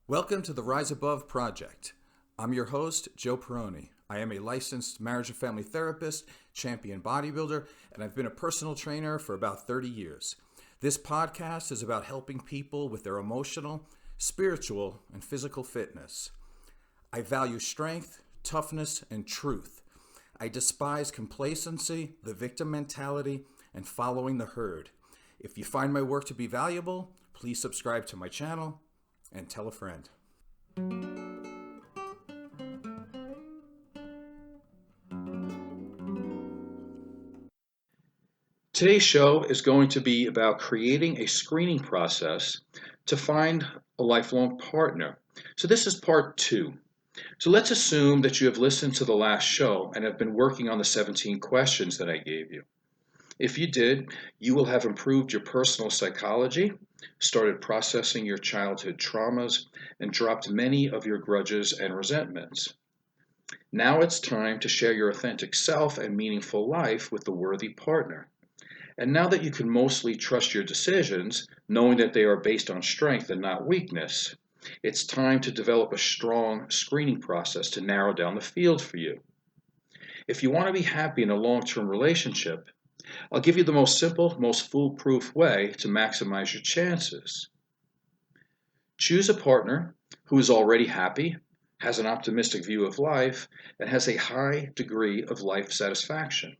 Welcome to the Rise Above Project. I'm your host, Joe Perroni. I am a licensed marriage and family therapist, champion bodybuilder, and I've been a personal trainer for about 30 years. This podcast is about helping people with their emotional, spiritual, and physical fitness. I value strength, toughness, and truth. I despise complacency, the victim mentality, and following the herd. If you find my work to be valuable, please subscribe to my channel and tell a friend. Today's show is going to be about creating a screening process to find a lifelong partner. So this is part 2. So let's assume that you have listened to the last show and have been working on the 17 questions that I gave you. If you did, you will have improved your personal psychology, started processing your childhood traumas, and dropped many of your grudges and resentments. Now it's time to share your authentic self and meaningful life with a worthy partner. And now that you can mostly trust your decisions, knowing that they are based on strength and not weakness, it's time to develop a strong screening process to narrow down the field for you. If you want to be happy in a long-term relationship, I'll give you the most simple, most foolproof way to maximize your chances. Choose a partner who is already happy, has an optimistic view of life, and has a high degree of life satisfaction.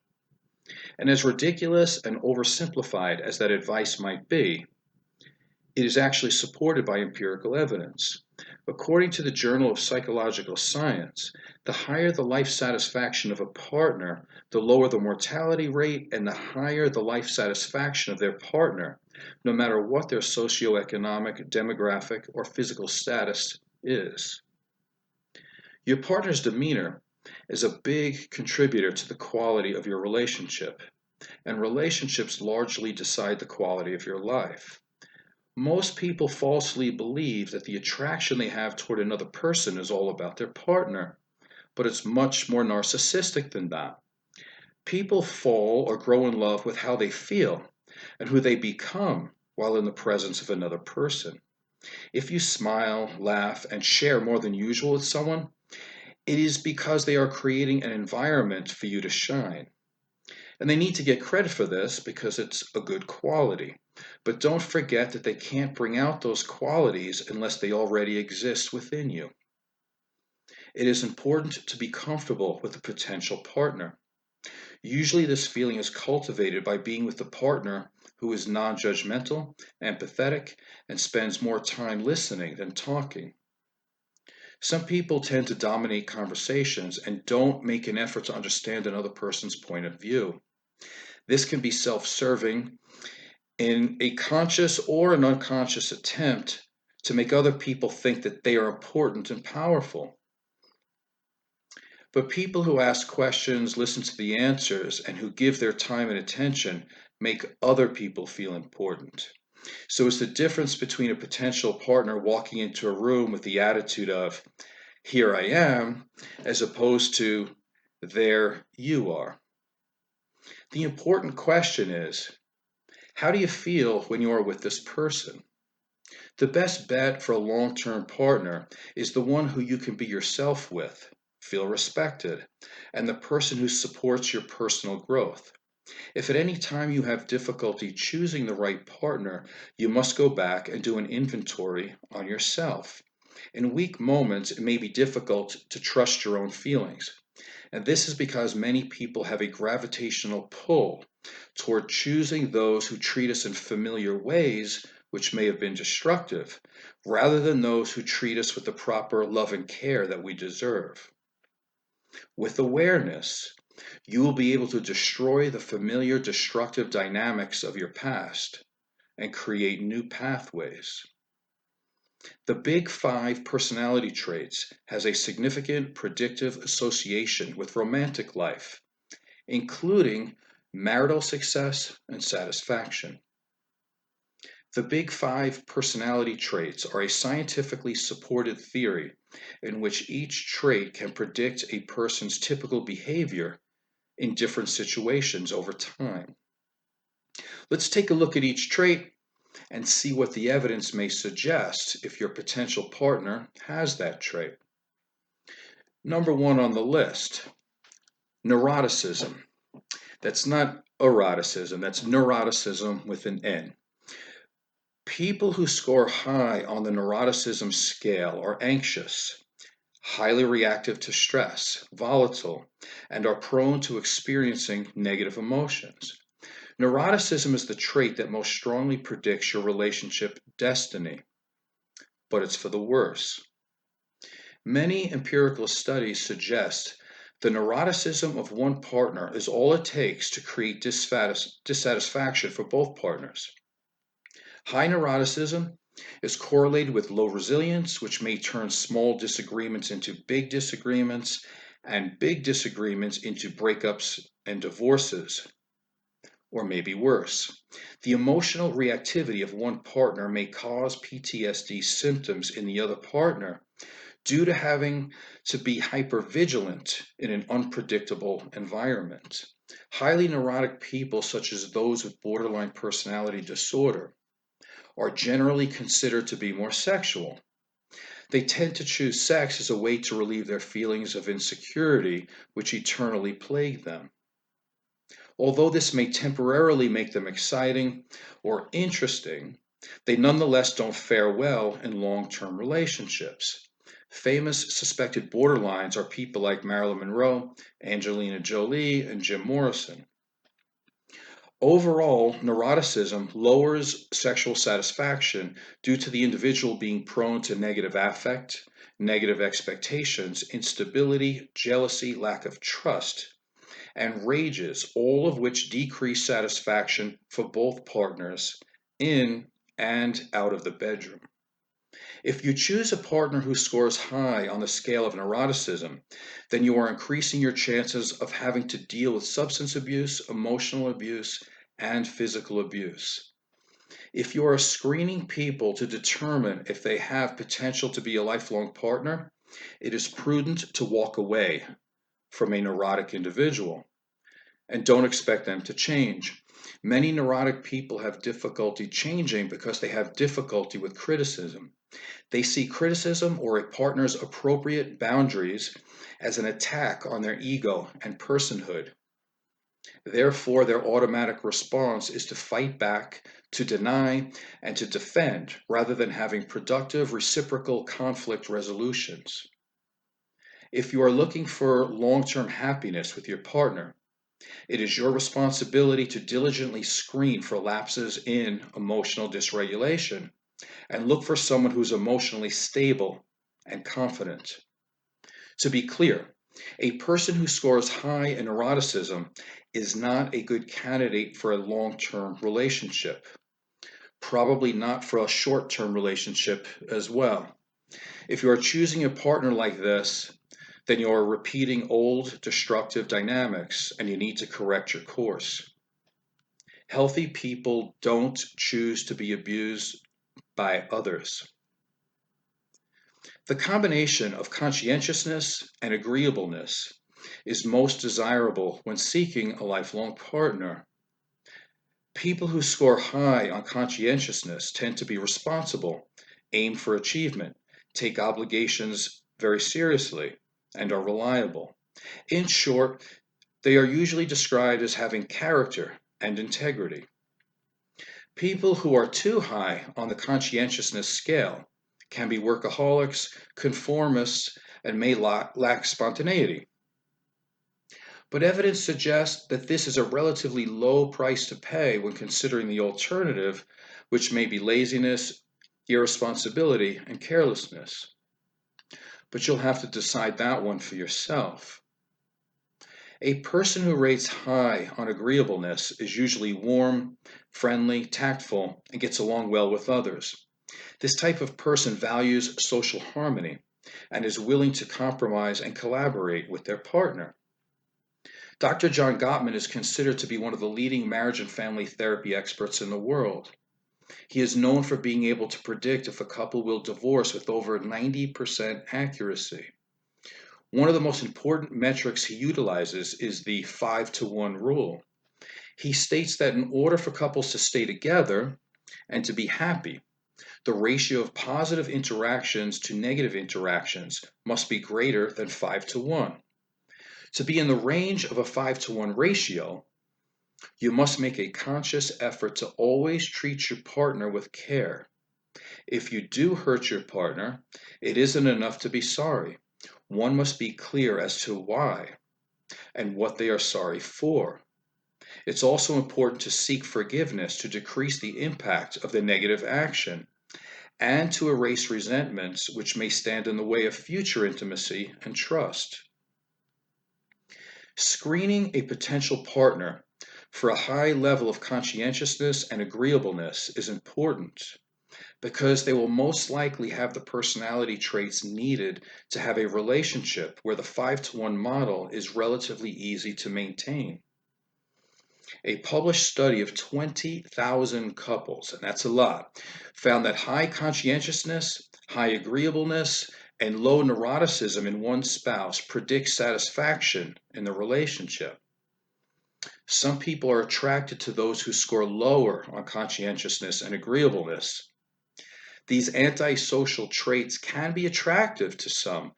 And as ridiculous and oversimplified as that advice might be, it is actually supported by empirical evidence. According to the Journal of Psychological Science, the higher the life satisfaction of a partner, the lower the mortality rate and the higher the life satisfaction of their partner, no matter what their socioeconomic, demographic, or physical status is. Your partner's demeanor is a big contributor to the quality of your relationship, and relationships largely decide the quality of your life. Most people falsely believe that the attraction they have toward another person is all about their partner, but it's much more narcissistic than that. People fall or grow in love with how they feel and who they become while in the presence of another person. If you smile, laugh, and share more than usual with someone, it is because they are creating an environment for you to shine. And they need to get credit for this because it's a good quality. But don't forget that they can't bring out those qualities unless they already exist within you. It is important to be comfortable with a potential partner. Usually this feeling is cultivated by being with a partner who is non-judgmental, empathetic, and spends more time listening than talking. Some people tend to dominate conversations and don't make an effort to understand another person's point of view. This can be self-serving in a conscious or an unconscious attempt to make other people think that they are important and powerful. But people who ask questions, listen to the answers, and who give their time and attention make other people feel important. So it's the difference between a potential partner walking into a room with the attitude of, "Here I am," as opposed to, "There you are." The important question is, how do you feel when you are with this person? The best bet for a long-term partner is the one who you can be yourself with, feel respected, and the person who supports your personal growth. If at any time you have difficulty choosing the right partner, you must go back and do an inventory on yourself. In weak moments, it may be difficult to trust your own feelings. And this is because many people have a gravitational pull toward choosing those who treat us in familiar ways, which may have been destructive, rather than those who treat us with the proper love and care that we deserve. With awareness, you will be able to destroy the familiar destructive dynamics of your past and create new pathways. The Big Five personality traits has a significant predictive association with romantic life, including marital success and satisfaction. The Big Five personality traits are a scientifically supported theory in which each trait can predict a person's typical behavior in different situations over time. Let's take a look at each trait and see what the evidence may suggest if your potential partner has that trait. Number one on the list, neuroticism. That's not eroticism, that's neuroticism with an N. People who score high on the neuroticism scale are anxious, highly reactive to stress, volatile, and are prone to experiencing negative emotions. Neuroticism is the trait that most strongly predicts your relationship destiny, but it's for the worse. Many empirical studies suggest the neuroticism of one partner is all it takes to create dissatisfaction for both partners. High neuroticism is correlated with low resilience, which may turn small disagreements into big disagreements, and big disagreements into breakups and divorces, or maybe worse. The emotional reactivity of one partner may cause PTSD symptoms in the other partner due to having to be hypervigilant in an unpredictable environment. Highly neurotic people, such as those with borderline personality disorder, are generally considered to be more sexual. They tend to choose sex as a way to relieve their feelings of insecurity, which eternally plague them. Although this may temporarily make them exciting or interesting, they nonetheless don't fare well in long-term relationships. Famous suspected borderlines are people like Marilyn Monroe, Angelina Jolie, and Jim Morrison. Overall, neuroticism lowers sexual satisfaction due to the individual being prone to negative affect, negative expectations, instability, jealousy, lack of trust, and rages, all of which decrease satisfaction for both partners in and out of the bedroom. If you choose a partner who scores high on the scale of neuroticism, then you are increasing your chances of having to deal with substance abuse, emotional abuse, and physical abuse. If you are screening people to determine if they have potential to be a lifelong partner, it is prudent to walk away from a neurotic individual and don't expect them to change. Many neurotic people have difficulty changing because they have difficulty with criticism. They see criticism or a partner's appropriate boundaries as an attack on their ego and personhood. Therefore, their automatic response is to fight back, to deny, and to defend rather than having productive reciprocal conflict resolutions. If you are looking for long-term happiness with your partner, it is your responsibility to diligently screen for lapses in emotional dysregulation and look for someone who's emotionally stable and confident. To be clear, a person who scores high in neuroticism is not a good candidate for a long-term relationship. Probably not for a short-term relationship as well. If you are choosing a partner like this, then you are repeating old destructive dynamics and you need to correct your course. Healthy people don't choose to be abused by others. The combination of conscientiousness and agreeableness is most desirable when seeking a lifelong partner. People who score high on conscientiousness tend to be responsible, aim for achievement, take obligations very seriously, and are reliable. In short, they are usually described as having character and integrity. People who are too high on the conscientiousness scale can be workaholics, conformists, and may lack spontaneity. But evidence suggests that this is a relatively low price to pay when considering the alternative, which may be laziness, irresponsibility, and carelessness. But you'll have to decide that one for yourself. A person who rates high on agreeableness is usually warm, friendly, tactful, and gets along well with others. This type of person values social harmony and is willing to compromise and collaborate with their partner. Dr. John Gottman is considered to be one of the leading marriage and family therapy experts in the world. He is known for being able to predict if a couple will divorce with over 90% accuracy. One of the most important metrics he utilizes is the 5-to-1 rule. He states that in order for couples to stay together, And to be happy, the ratio of positive interactions to negative interactions must be greater than 5 to 1. To be in the range of a 5 to 1 ratio, you must make a conscious effort to always treat your partner with care. If you do hurt your partner, it isn't enough to be sorry. One must be clear as to why and what they are sorry for. It's also important to seek forgiveness to decrease the impact of the negative action and to erase resentments which may stand in the way of future intimacy and trust. Screening a potential partner for a high level of conscientiousness and agreeableness is important because they will most likely have the personality traits needed to have a relationship where the 5 to 1 model is relatively easy to maintain. A published study of 20,000 couples, and that's a lot, found that high conscientiousness, high agreeableness, and low neuroticism in one spouse predicts satisfaction in the relationship. Some people are attracted to those who score lower on conscientiousness and agreeableness. These antisocial traits can be attractive to some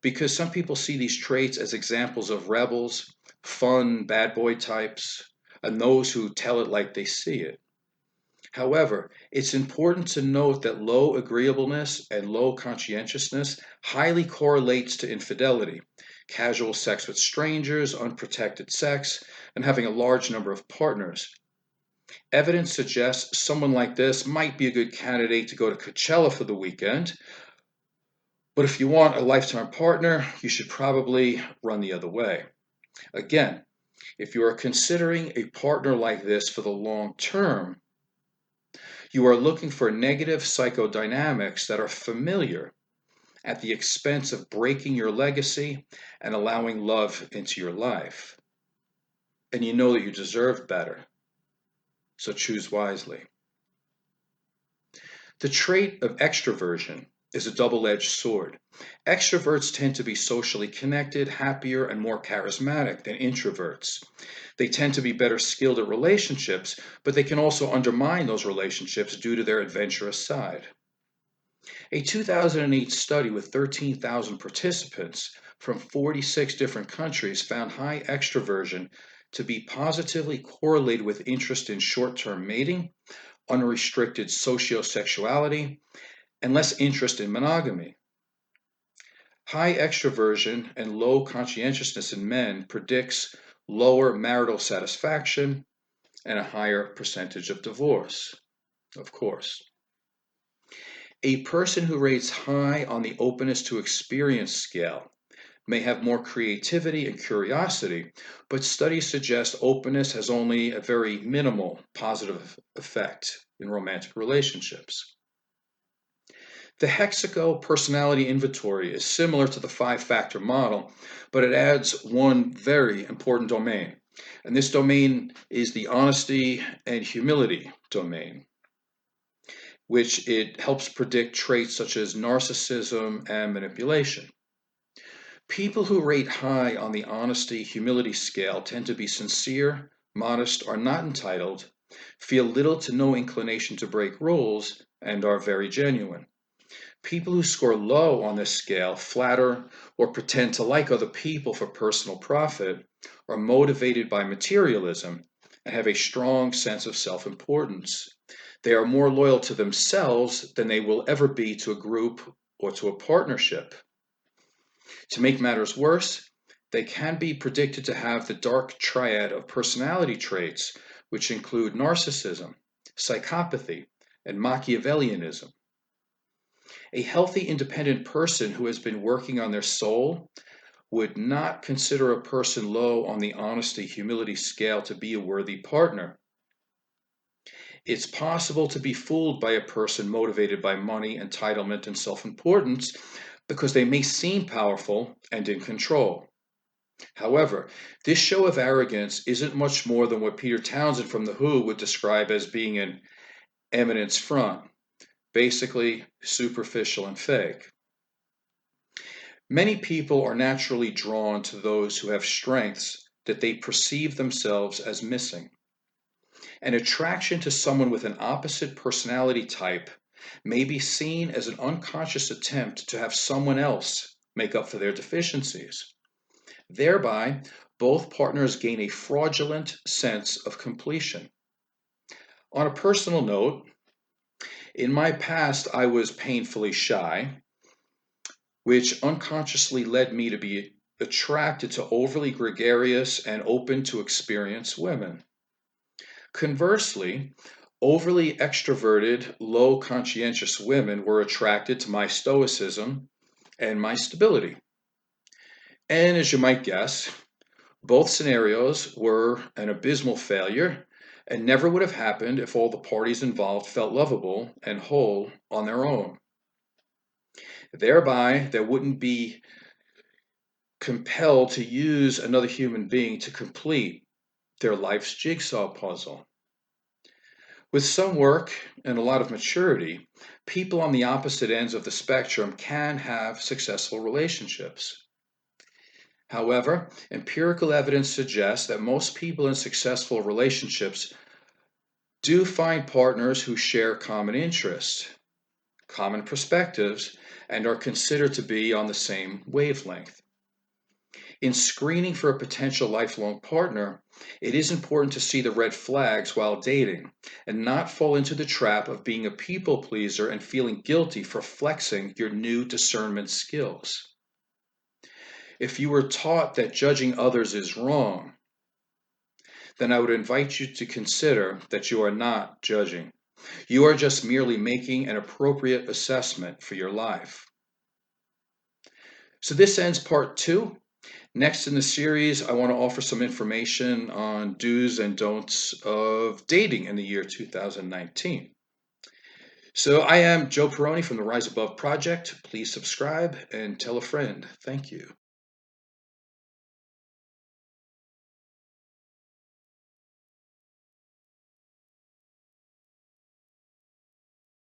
because some people see these traits as examples of rebels, fun, bad boy types, and those who tell it like they see it. However, it's important to note that low agreeableness and low conscientiousness highly correlates to infidelity, casual sex with strangers, unprotected sex, and having a large number of partners. Evidence suggests someone like this might be a good candidate to go to Coachella for the weekend, but if you want a lifetime partner, you should probably run the other way. Again, if you are considering a partner like this for the long term, you are looking for negative psychodynamics that are familiar at the expense of breaking your legacy and allowing love into your life. And you know that you deserve better, so choose wisely. The trait of extroversion is a double-edged sword. Extroverts tend to be socially connected, happier, and more charismatic than introverts. They tend to be better skilled at relationships, but they can also undermine those relationships due to their adventurous side. A 2008 study with 13,000 participants from 46 different countries found high extroversion to be positively correlated with interest in short-term mating, unrestricted sociosexuality, and less interest in monogamy. High extroversion and low conscientiousness in men predicts lower marital satisfaction and a higher percentage of divorce, of course. A person who rates high on the openness to experience scale may have more creativity and curiosity, but studies suggest openness has only a very minimal positive effect in romantic relationships. The Hexaco personality inventory is similar to the 5-factor model, but it adds one very important domain. And this domain is the honesty and humility domain, which it helps predict traits such as narcissism and manipulation. People who rate high on the honesty humility scale tend to be sincere, modest, are not entitled, feel little to no inclination to break rules, and are very genuine. People who score low on this scale flatter or pretend to like other people for personal profit, are motivated by materialism, and have a strong sense of self-importance. They are more loyal to themselves than they will ever be to a group or to a partnership. To make matters worse, they can be predicted to have the dark triad of personality traits, which include narcissism, psychopathy, and Machiavellianism. A healthy, independent person who has been working on their soul would not consider a person low on the honesty humility scale to be a worthy partner. It's possible to be fooled by a person motivated by money, entitlement, and self-importance because they may seem powerful and in control. However, this show of arrogance isn't much more than what Peter Townsend from The Who would describe as being an eminence front, basically superficial and fake. Many people are naturally drawn to those who have strengths that they perceive themselves as missing. An attraction to someone with an opposite personality type may be seen as an unconscious attempt to have someone else make up for their deficiencies. Thereby, both partners gain a fraudulent sense of completion. On a personal note, in my past, I was painfully shy, which unconsciously led me to be attracted to overly gregarious and open to experience women. Conversely, overly extroverted, low conscientious women were attracted to my stoicism and my stability. And as you might guess, both scenarios were an abysmal failure and never would have happened if all the parties involved felt lovable and whole on their own. Thereby, there wouldn't be compelled to use another human being to complete their life's jigsaw puzzle. With some work and a lot of maturity, people on the opposite ends of the spectrum can have successful relationships. However, empirical evidence suggests that most people in successful relationships do find partners who share common interests, common perspectives, and are considered to be on the same wavelength. In screening for a potential lifelong partner, it is important to see the red flags while dating and not fall into the trap of being a people pleaser and feeling guilty for flexing your new discernment skills. If you were taught that judging others is wrong, then I would invite you to consider that you are not judging. You are just merely making an appropriate assessment for your life. So this ends part 2. Next in the series, I want to offer some information on do's and don'ts of dating in the year 2019. So I am Joe Perroni from the Rise Above Project. Please subscribe and tell a friend. Thank you.